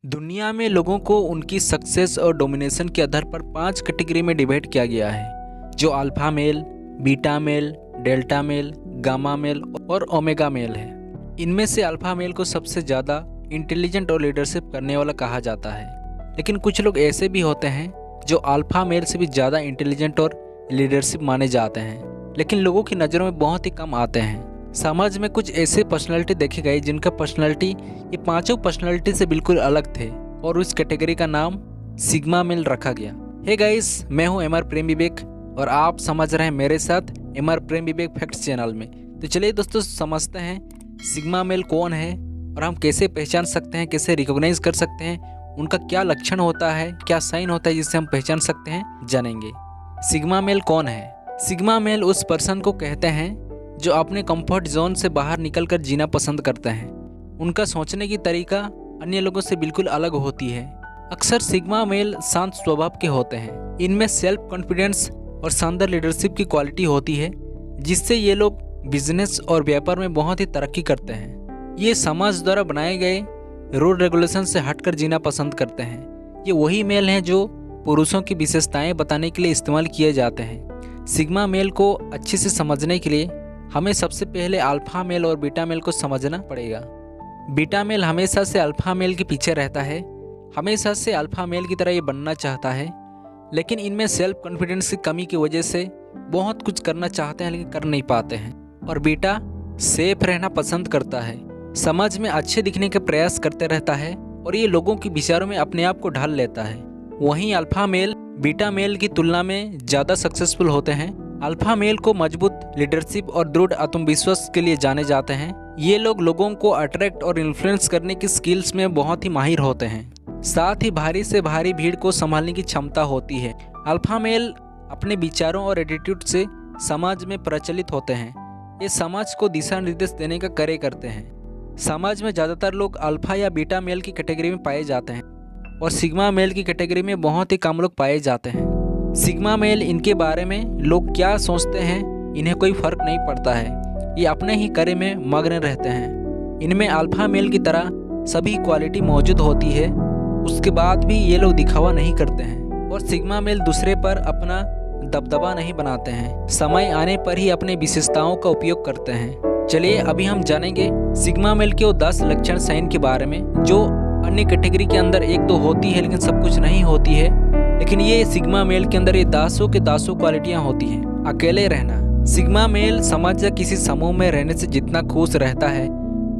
दुनिया में लोगों को उनकी सक्सेस और डोमिनेशन के आधार पर 5 कैटेगरी में डिवाइड किया गया है, जो alpha male, beta male, delta male, gamma male और ओमेगा मेल है। इनमें से अल्फा मेल को सबसे ज़्यादा इंटेलिजेंट और लीडरशिप करने वाला कहा जाता है, लेकिन कुछ लोग ऐसे भी होते हैं जो अल्फा मेल से भी ज़्यादा इंटेलिजेंट और लीडरशिप माने जाते हैं, लेकिन लोगों की नज़रों में बहुत ही कम आते हैं। समाज में कुछ ऐसे पर्सनालिटी देखे गए जिनका पर्सनालिटी ये पांचों पर्सनालिटी से बिल्कुल अलग थे और उस कैटेगरी का नाम सिग्मा मेल रखा गया। हे गाइस, मैं हूं एमआर प्रेम विवेक और आप समझ रहे हैं मेरे साथ एमआर प्रेम विवेक फैक्ट्स चैनल में। तो चलिए दोस्तों, समझते हैं सिग्मा मेल कौन है और हम कैसे पहचान सकते हैं, कैसे रिकॉग्नाइज कर सकते हैं, उनका क्या लक्षण होता है, क्या साइन होता है जिससे हम पहचान सकते हैं, जानेंगे। सिग्मा मेल कौन है? सिग्मा मेल उस पर्सन को कहते हैं जो अपने कंफर्ट जोन से बाहर निकलकर जीना पसंद करते हैं। उनका सोचने की तरीका अन्य लोगों से बिल्कुल अलग होती है। अक्सर सिग्मा मेल शांत स्वभाव के होते हैं। इनमें सेल्फ कॉन्फिडेंस और शानदार लीडरशिप की क्वालिटी होती है, जिससे ये लोग बिजनेस और व्यापार में बहुत ही तरक्की करते हैं। ये समाज द्वारा बनाए गए रूल रेगुलेशन से हटकर जीना पसंद करते हैं। ये वही मेल हैं जो पुरुषों की विशेषताएं बताने के लिए इस्तेमाल किए जाते हैं। सिग्मा मेल को अच्छे से समझने के लिए हमें सबसे पहले अल्फा मेल और बीटा मेल को समझना पड़ेगा। बीटा मेल हमेशा से अल्फा मेल के पीछे रहता है, हमेशा से अल्फा मेल की तरह ये बनना चाहता है, लेकिन इनमें सेल्फ कॉन्फिडेंस की कमी की वजह से बहुत कुछ करना चाहते हैं लेकिन कर नहीं पाते हैं। और बीटा सेफ रहना पसंद करता है, समाज में अच्छे दिखने के प्रयास करते रहता है और ये लोगों के विचारों में अपने आप को ढाल लेता है। वहीं अल्फा मेल बीटा मेल की तुलना में ज़्यादा सक्सेसफुल होते हैं। अल्फा मेल को मजबूत लीडरशिप और दृढ़ आत्मविश्वास के लिए जाने जाते हैं। ये लोग लोगों को अट्रैक्ट और इन्फ्लुएंस करने की स्किल्स में बहुत ही माहिर होते हैं। साथ ही भारी से भारी भीड़ को संभालने की क्षमता होती है। अल्फा मेल अपने विचारों और एटीट्यूड से समाज में प्रचलित होते हैं। ये समाज को दिशा निर्देश देने का कार्य करते हैं। समाज में ज़्यादातर लोग अल्फा या बीटा मेल की कैटेगरी में पाए जाते हैं और सिग्मा मेल की कैटेगरी में बहुत ही कम लोग पाए जाते हैं। सिग्मा मेल, इनके बारे में लोग क्या सोचते हैं इन्हें कोई फर्क नहीं पड़ता है। ये अपने ही कार्य में मग्न रहते हैं। इनमें अल्फा मेल की तरह सभी क्वालिटी मौजूद होती है, उसके बाद भी ये लोग दिखावा नहीं करते हैं और सिग्मा मेल दूसरे पर अपना दबदबा नहीं बनाते हैं। समय आने पर ही अपनी विशेषताओं का उपयोग करते हैं। चलिए अभी हम जानेंगे सिग्मा मेल के वो 10 लक्षण साइन के बारे में, जो अन्य कैटेगरी के अंदर एक तो होती है लेकिन सब कुछ नहीं होती है, लेकिन ये सिग्मा मेल के अंदर ये दासों के दासों क्वालिटियां होती हैं। अकेले रहना। सिग्मा मेल समाज या किसी समूह में रहने से जितना खुश रहता है,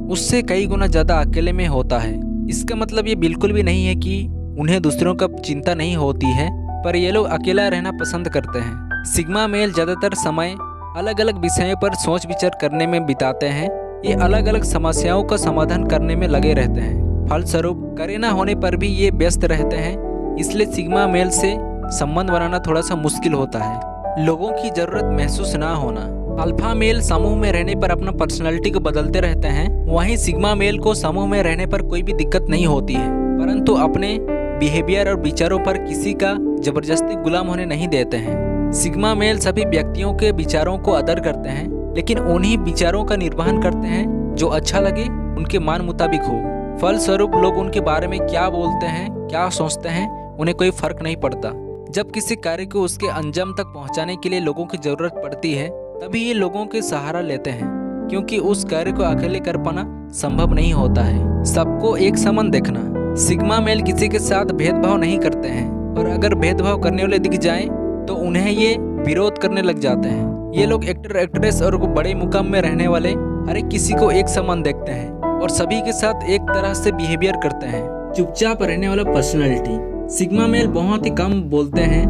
उससे कई गुना ज़्यादा अकेले में होता है। इसका मतलब ये बिल्कुल भी नहीं है कि उन्हें दूसरों का चिंता नहीं होती है, पर ये लोग अकेला रहना पसंद करते हैं। सिग्मा मेल ज़्यादातर समय अलग अलग विषयों पर सोच विचार करने में बिताते हैं। ये अलग अलग समस्याओं का समाधान करने में लगे रहते हैं। फलस्वरूप कार्य न होने पर भी ये व्यस्त रहते हैं, इसलिए सिग्मा मेल से संबंध बनाना थोड़ा सा मुश्किल होता है। लोगों की जरूरत महसूस ना होना। अल्फा मेल समूह में रहने पर अपना पर्सनालिटी को बदलते रहते हैं, वहीं सिग्मा मेल को समूह में रहने पर कोई भी दिक्कत नहीं होती है, परंतु अपने बिहेवियर और विचारों पर किसी का जबरदस्ती गुलाम होने नहीं देते हैं। सिग्मा मेल सभी व्यक्तियों के विचारों को आदर करते हैं, लेकिन उन्हीं विचारों का निर्वहन करते हैं जो अच्छा लगे, उनके मान मुताबिक हो। फलस्वरूप लोग उनके बारे में क्या बोलते हैं, क्या सोचते हैं, उन्हें कोई फर्क नहीं पड़ता। जब किसी कार्य को उसके अंजाम तक पहुंचाने के लिए लोगों की जरूरत पड़ती है, तभी ये लोगों के सहारा लेते हैं, क्योंकि उस कार्य को अकेले कर पाना संभव नहीं होता है। सबको एक समान देखना। सिग्मा मेल किसी के साथ भेदभाव नहीं करते हैं, और अगर भेदभाव करने वाले दिख जाएं, तो उन्हें ये विरोध करने लग जाते हैं। ये लोग एक्टर एक्ट्रेस और बड़े मुकाम में रहने वाले हर एक किसी को एक समान देखते हैं और सभी के साथ एक तरह से बिहेवियर करते हैं। चुपचाप रहने वाला पर्सनालिटी। सिग्मा मेल बहुत ही कम बोलते हैं।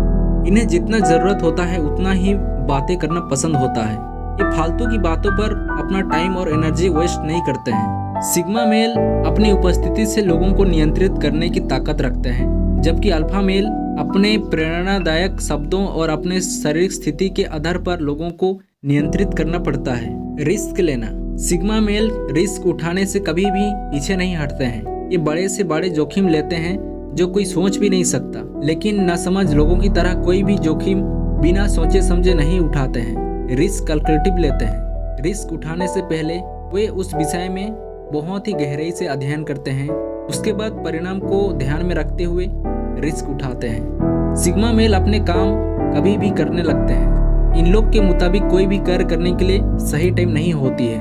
इन्हें जितना ज़रूरत होता है उतना ही बातें करना पसंद होता है। ये फालतू की बातों पर अपना टाइम और एनर्जी वेस्ट नहीं करते हैं। सिग्मा मेल अपनी उपस्थिति से लोगों को नियंत्रित करने की ताकत रखते हैं, जबकि अल्फा मेल अपने प्रेरणादायक शब्दों और अपने शारीरिक स्थिति के आधार पर लोगों को नियंत्रित करना पड़ता है। रिस्क लेना। सिग्मा मेल रिस्क उठाने से कभी भी पीछे नहीं हटते हैं। ये बड़े से बड़े जोखिम लेते हैं जो कोई सोच भी नहीं सकता, लेकिन नासमझ लोगों की तरह कोई भी जोखिम बिना सोचे समझे नहीं उठाते हैं। रिस्क कैलकुलेटिव लेते हैं। रिस्क उठाने से पहले वे उस विषय में बहुत ही गहराई से अध्ययन करते हैं उसके बाद परिणाम को ध्यान में रखते हुए रिस्क उठाते हैं। सिग्मा मेल अपने काम कभी भी करने लगते हैं। इन लोग के मुताबिक कोई भी कार्य करने के लिए सही टाइम नहीं होती है।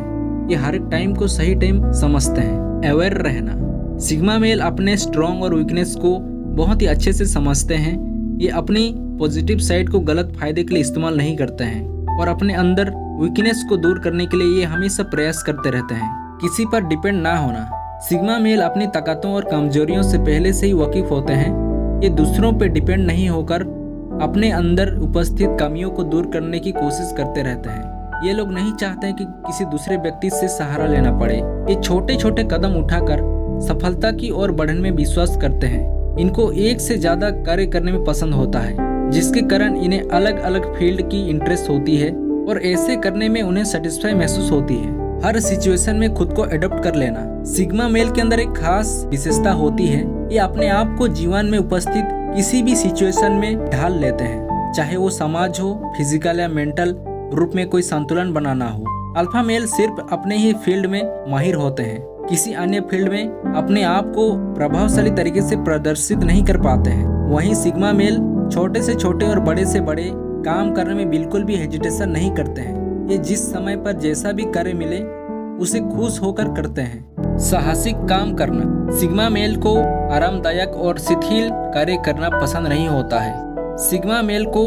ये हर एक टाइम को सही टाइम समझते हैं। अवेयर रहना। सिग्मा मेल अपने स्ट्रॉन्ग और वीकनेस को बहुत ही अच्छे से समझते हैं। ये अपनी पॉजिटिव साइड को गलत फायदे के लिए इस्तेमाल नहीं करते हैं और अपने अंदर वीकनेस को दूर करने के लिए ये हमेशा प्रयास करते रहते हैं। किसी पर डिपेंड ना होना। सिग्मा मेल अपनी ताकतों और कमजोरियों से पहले से ही वाकिफ होते हैं। ये दूसरों पर डिपेंड नहीं होकर अपने अंदर उपस्थित कमियों को दूर करने की कोशिश करते रहते हैं। ये लोग नहीं चाहते हैं कि किसी दूसरे व्यक्ति से सहारा लेना पड़े। ये छोटे छोटे कदम उठाकर सफलता की ओर बढ़ने में विश्वास करते हैं। इनको एक से ज्यादा कार्य करने में पसंद होता है, जिसके कारण इन्हें अलग अलग फील्ड की इंटरेस्ट होती है और ऐसे करने में उन्हें सेटिस्फाई महसूस होती है। हर सिचुएशन में खुद को एडॉप्ट कर लेना। सिग्मा मेल के अंदर एक खास विशेषता होती है। ये अपने आप को जीवन में उपस्थित किसी भी सिचुएशन में ढाल लेते हैं, चाहे वो समाज हो, फिजिकल या मेंटल रूप में कोई संतुलन बनाना हो। अल्फा मेल सिर्फ अपने ही फील्ड में माहिर होते हैं, किसी अन्य फील्ड में अपने आप को प्रभावशाली तरीके से प्रदर्शित नहीं कर पाते हैं। वहीं सिग्मा मेल छोटे से छोटे और बड़े से बड़े काम करने में बिल्कुल भी हेजिटेशन नहीं करते हैं। ये जिस समय पर जैसा भी कार्य मिले उसे खुश होकर करते हैं। साहसिक काम करना। सिग्मा मेल को आरामदायक और शिथिल कार्य करना पसंद नहीं होता है। सिग्मा मेल को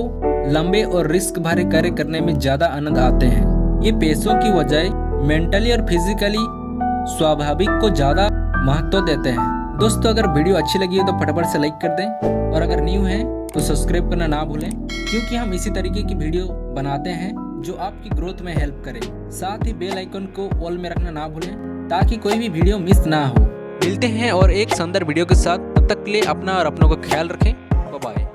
लंबे और रिस्क भरे कार्य करने में ज्यादा आनंद आते हैं। ये पैसों की बजाय मेंटली और फिजिकली स्वाभाविक को ज्यादा महत्व देते हैं। दोस्तों, अगर वीडियो अच्छी लगी हो तो फटाफट से लाइक कर दें और अगर न्यू है तो सब्सक्राइब करना ना भूलें, क्योंकि हम इसी तरीके की वीडियो बनाते हैं जो आपकी ग्रोथ में हेल्प करे। साथ ही बेल आइकन को ऑल में रखना ना भूलें ताकि कोई भी वीडियो मिस ना हो। मिलते हैं और एक शानदार वीडियो के साथ। तब तक के लिए अपना और अपनों का ख्याल रखें। Bye bye.